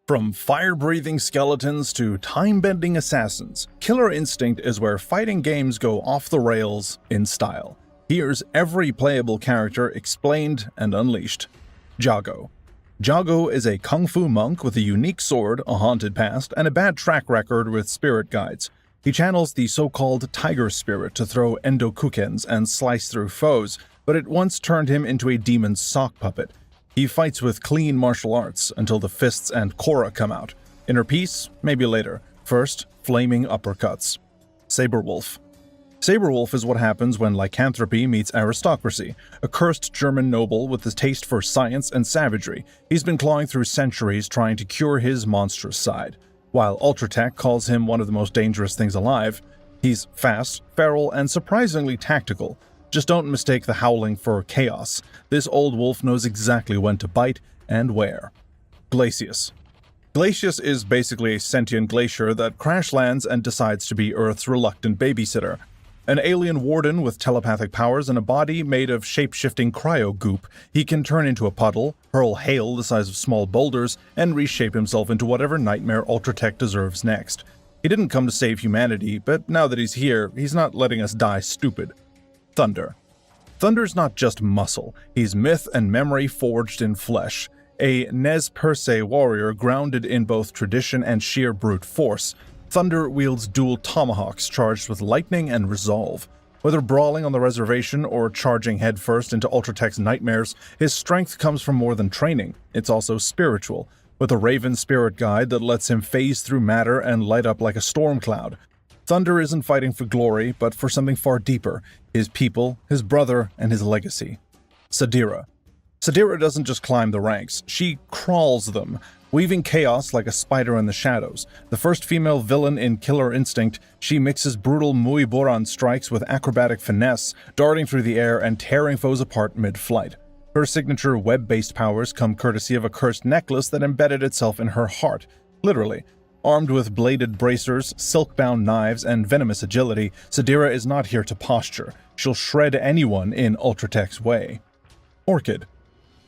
From fire-breathing skeletons to time-bending assassins, Killer Instinct is where fighting games go off the rails in style. Here's every playable character explained and unleashed. Jago. Jago is a kung fu monk with a unique sword, a haunted past, and a bad track record with spirit guides. He channels the so-called tiger spirit to throw endokukens and slice through foes, but it once turned him into a demon's sock puppet. He fights with clean martial arts until the fists and kora come out. Inner peace? Maybe later. First, flaming uppercuts. Sabrewulf. Sabrewulf is what happens when lycanthropy meets aristocracy. A cursed German noble with a taste for science and savagery, he's been clawing through centuries trying to cure his monstrous side. While Ultratech calls him one of the most dangerous things alive, he's fast, feral, and surprisingly tactical. Just don't mistake the howling for chaos. This old wolf knows exactly when to bite and where. Glacius. Glacius is basically a sentient glacier that crash lands and decides to be Earth's reluctant babysitter. An alien warden with telepathic powers and a body made of shape-shifting cryo goop, he can turn into a puddle, hurl hail the size of small boulders, and reshape himself into whatever nightmare Ultratech deserves next. He didn't come to save humanity, but now that he's here, he's not letting us die stupid. Thunder. Thunder's not just muscle, he's myth and memory forged in flesh. A Nez Perce warrior grounded in both tradition and sheer brute force, Thunder wields dual tomahawks charged with lightning and resolve. Whether brawling on the reservation or charging headfirst into Ultratech's nightmares, his strength comes from more than training, it's also spiritual, with a raven spirit guide that lets him phase through matter and light up like a storm cloud. Thunder isn't fighting for glory, but for something far deeper, his people, his brother, and his legacy. Sadira. Sadira doesn't just climb the ranks, she crawls them, weaving chaos like a spider in the shadows. The first female villain in Killer Instinct, she mixes brutal Muiboran strikes with acrobatic finesse, darting through the air and tearing foes apart mid-flight. Her signature web-based powers come courtesy of a cursed necklace that embedded itself in her heart, literally. Armed with bladed bracers, silk-bound knives, and venomous agility, Sadira is not here to posture. She'll shred anyone in Ultratech's way. Orchid.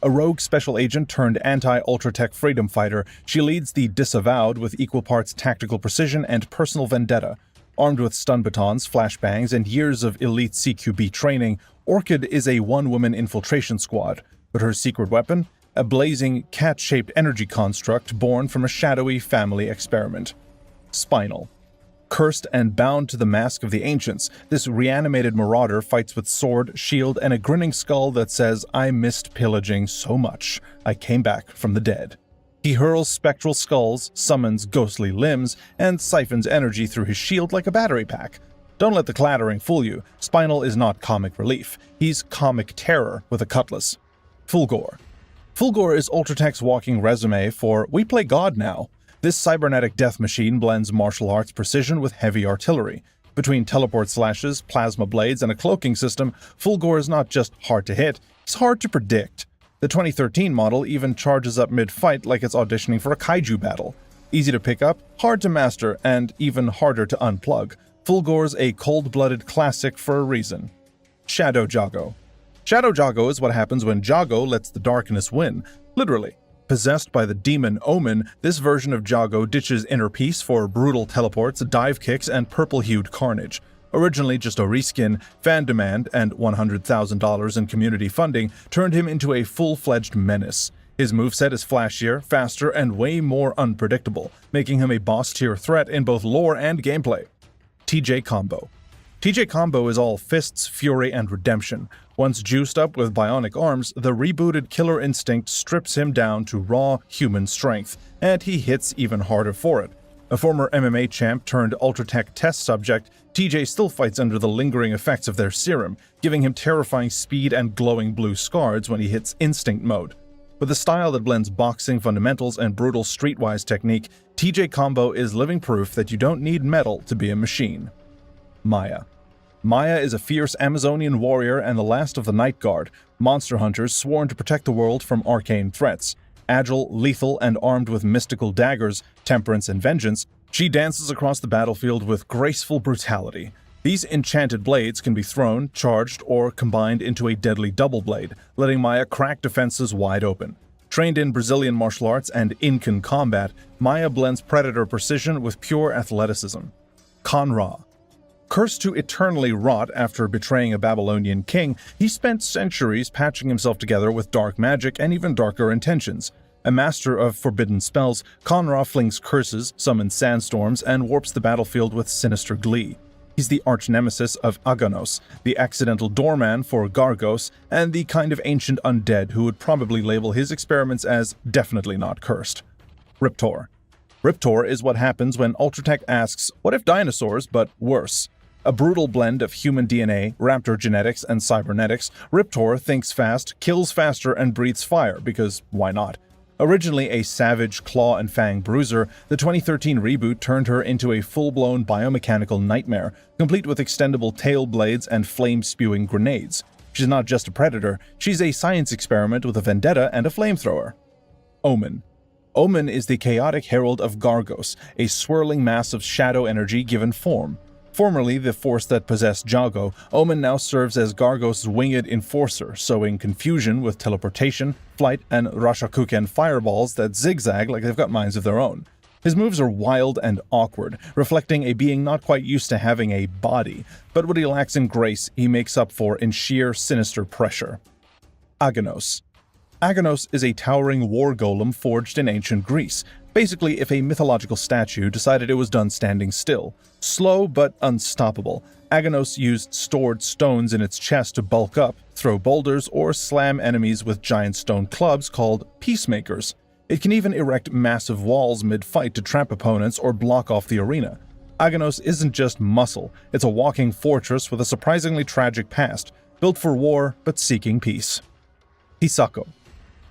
A rogue special agent turned anti-Ultratech freedom fighter, she leads the Disavowed with equal parts tactical precision and personal vendetta. Armed with stun batons, flashbangs, and years of elite CQB training, Orchid is a one-woman infiltration squad, but her secret weapon? A blazing, cat-shaped energy construct born from a shadowy family experiment. Spinal. Cursed and bound to the mask of the ancients, this reanimated marauder fights with sword, shield, and a grinning skull that says, "I missed pillaging so much. I came back from the dead." He hurls spectral skulls, summons ghostly limbs, and siphons energy through his shield like a battery pack. Don't let the clattering fool you. Spinal is not comic relief. He's comic terror with a cutlass. Fulgore. Fulgore is Ultratech's walking resume for "we play God now." This cybernetic death machine blends martial arts precision with heavy artillery. Between teleport slashes, plasma blades, and a cloaking system, Fulgore is not just hard to hit, he's hard to predict. The 2013 model even charges up mid-fight like it's auditioning for a kaiju battle. Easy to pick up, hard to master, and even harder to unplug. Fulgore's a cold-blooded classic for a reason. Shadow Jago. Shadow Jago is what happens when Jago lets the darkness win, literally. Possessed by the demon Omen, this version of Jago ditches inner peace for brutal teleports, dive kicks, and purple-hued carnage. Originally just a reskin, fan demand, and $100,000 in community funding turned him into a full-fledged menace. His moveset is flashier, faster, and way more unpredictable, making him a boss-tier threat in both lore and gameplay. TJ Combo. TJ Combo is all fists, fury, and redemption. Once juiced up with bionic arms, the rebooted Killer Instinct strips him down to raw human strength, and he hits even harder for it. A former MMA champ turned Ultratech test subject, TJ still fights under the lingering effects of their serum, giving him terrifying speed and glowing blue scars when he hits instinct mode. With a style that blends boxing fundamentals and brutal streetwise technique, TJ Combo is living proof that you don't need metal to be a machine. Maya. Maya is a fierce Amazonian warrior and the last of the Night Guard, monster hunters sworn to protect the world from arcane threats. Agile, lethal, and armed with mystical daggers, temperance, and vengeance, she dances across the battlefield with graceful brutality. These enchanted blades can be thrown, charged, or combined into a deadly double blade, letting Maya crack defenses wide open. Trained in Brazilian martial arts and Incan combat, Maya blends predator precision with pure athleticism. Kan-Ra. Cursed to eternally rot after betraying a Babylonian king, he spent centuries patching himself together with dark magic and even darker intentions. A master of forbidden spells, Kan-Ra flings curses, summons sandstorms, and warps the battlefield with sinister glee. He's the arch-nemesis of Aganos, the accidental doorman for Gargos, and the kind of ancient undead who would probably label his experiments as definitely not cursed. Riptor. Riptor is what happens when Ultratech asks, what if dinosaurs, but worse? A brutal blend of human DNA, raptor genetics, and cybernetics, Riptor thinks fast, kills faster, and breathes fire, because why not? Originally a savage claw and fang bruiser, the 2013 reboot turned her into a full-blown biomechanical nightmare, complete with extendable tail blades and flame-spewing grenades. She's not just a predator, she's a science experiment with a vendetta and a flamethrower. Omen. Omen is the chaotic herald of Gargos, a swirling mass of shadow energy given form. Formerly the force that possessed Jago, Omen now serves as Gargos' winged enforcer, sowing confusion with teleportation, flight, and Rashakuken fireballs that zigzag like they've got minds of their own. His moves are wild and awkward, reflecting a being not quite used to having a body, but what he lacks in grace he makes up for in sheer sinister pressure. Aganos. Aganos is a towering war golem forged in ancient Greece, basically if a mythological statue decided it was done standing still. Slow but unstoppable, Aganos used stored stones in its chest to bulk up, throw boulders, or slam enemies with giant stone clubs called peacemakers. It can even erect massive walls mid-fight to trap opponents or block off the arena. Aganos isn't just muscle, it's a walking fortress with a surprisingly tragic past, built for war but seeking peace. Hisako.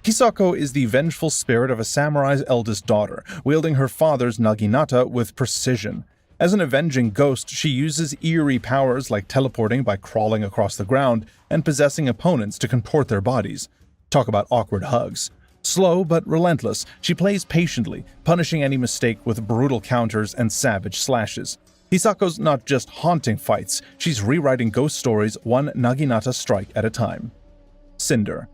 Hisako is the vengeful spirit of a samurai's eldest daughter, wielding her father's naginata with precision. As an avenging ghost, she uses eerie powers like teleporting by crawling across the ground and possessing opponents to contort their bodies. Talk about awkward hugs. Slow but relentless, she plays patiently, punishing any mistake with brutal counters and savage slashes. Hisako's not just haunting fights, she's rewriting ghost stories one naginata strike at a time. Cinder.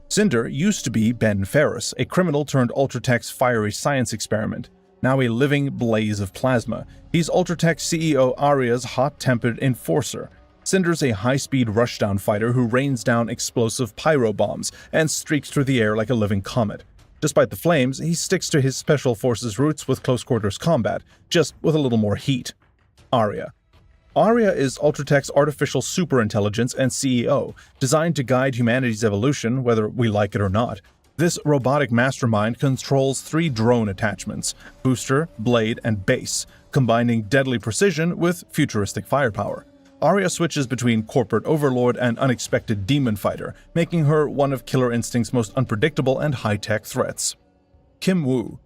Cinder used to be Ben Ferris, a criminal turned Ultratech's fiery science experiment. Now a living blaze of plasma, he's Ultratech CEO Aria's hot-tempered enforcer. Cinder's a high-speed rushdown fighter who rains down explosive pyro bombs and streaks through the air like a living comet. Despite the flames, he sticks to his special forces roots with close-quarters combat, just with a little more heat. Aria. Aria is Ultratech's artificial superintelligence and CEO, designed to guide humanity's evolution whether we like it or not. This robotic mastermind controls 3 drone attachments, Booster, Blade, and Base, combining deadly precision with futuristic firepower. Aria switches between corporate overlord and unexpected demon fighter, making her one of Killer Instinct's most unpredictable and high-tech threats. Kim Woo.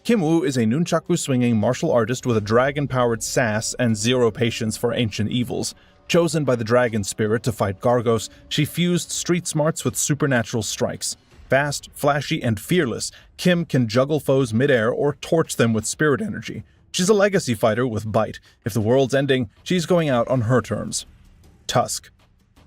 Kim Woo is a nunchaku-swinging martial artist with a dragon-powered sass and zero patience for ancient evils. Chosen by the dragon spirit to fight Gargos, she fused street smarts with supernatural strikes. Fast, flashy, and fearless, Kim can juggle foes midair or torch them with spirit energy. She's a legacy fighter with bite. If the world's ending, she's going out on her terms. Tusk.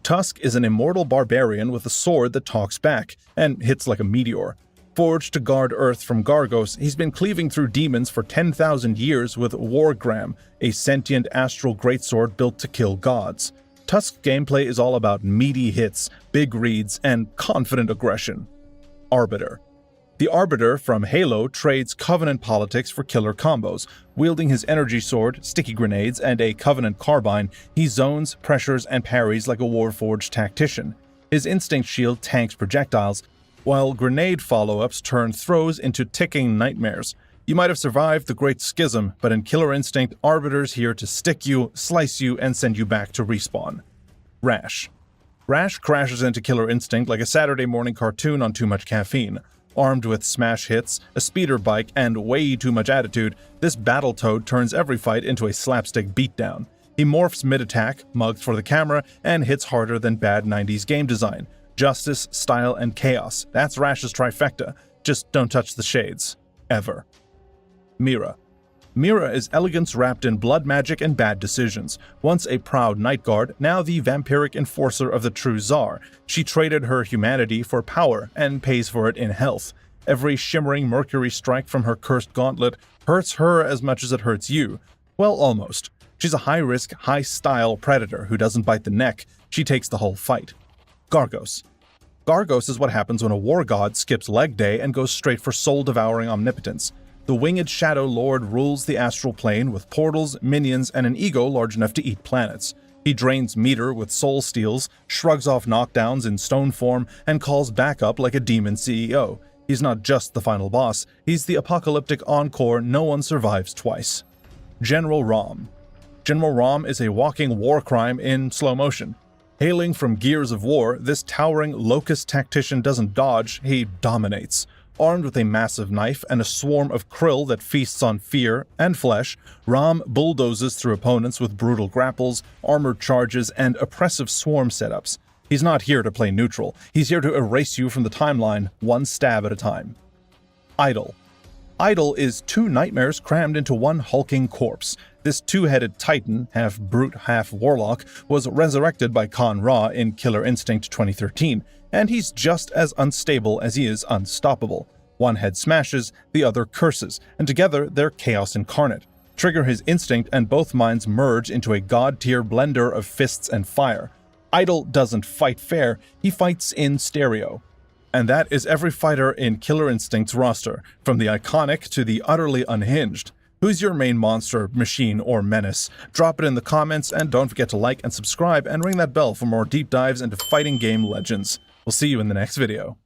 Tusk is an immortal barbarian with a sword that talks back and hits like a meteor. Forged to guard Earth from Gargos, he's been cleaving through demons for 10,000 years with Wargram, a sentient astral greatsword built to kill gods. Tusk's gameplay is all about meaty hits, big reads, and confident aggression. Arbiter. The Arbiter from Halo trades Covenant politics for killer combos. Wielding his energy sword, sticky grenades, and a Covenant carbine, he zones, pressures, and parries like a Warforged tactician. His instinct shield tanks projectiles, while grenade follow-ups turn throws into ticking nightmares. You might have survived the Great Schism, but in Killer Instinct, Arbiter's here to stick you, slice you, and send you back to respawn. Rash. Rash crashes into Killer Instinct like a Saturday morning cartoon on too much caffeine. Armed with smash hits, a speeder bike, and way too much attitude, this Battletoad turns every fight into a slapstick beatdown. He morphs mid-attack, mugs for the camera, and hits harder than bad 90s game design. Justice, style, and chaos. That's Rash's trifecta. Just don't touch the shades. Ever. Mira. Mira is elegance wrapped in blood magic and bad decisions. Once a proud night guard, now the vampiric enforcer of the true Tsar, she traded her humanity for power and pays for it in health. Every shimmering mercury strike from her cursed gauntlet hurts her as much as it hurts you. Well, almost. She's a high-risk, high-style predator who doesn't bite the neck, she takes the whole fight. Gargos. Gargos is what happens when a war god skips leg day and goes straight for soul-devouring omnipotence. The winged shadow lord rules the astral plane with portals, minions, and an ego large enough to eat planets. He drains meter with soul steals, shrugs off knockdowns in stone form, and calls back up like a demon CEO. He's not just the final boss, he's the apocalyptic encore no one survives twice. General Rom. General Rom is a walking war crime in slow motion. Hailing from Gears of War, this towering locust tactician doesn't dodge, he dominates. Armed with a massive knife and a swarm of krill that feasts on fear and flesh, Rom bulldozes through opponents with brutal grapples, armored charges, and oppressive swarm setups. He's not here to play neutral, he's here to erase you from the timeline, one stab at a time. Idol. Idol is two nightmares crammed into one hulking corpse. This two-headed titan, half brute, half warlock, was resurrected by Khan Ra in Killer Instinct 2013, and he's just as unstable as he is unstoppable. One head smashes, the other curses, and together they're chaos incarnate. Trigger his instinct and both minds merge into a god-tier blender of fists and fire. Idol doesn't fight fair, he fights in stereo. And that is every fighter in Killer Instinct's roster, from the iconic to the utterly unhinged. Who's your main monster, machine, or menace? Drop it in the comments, and don't forget to like and subscribe and ring that bell for more deep dives into fighting game legends. We'll see you in the next video.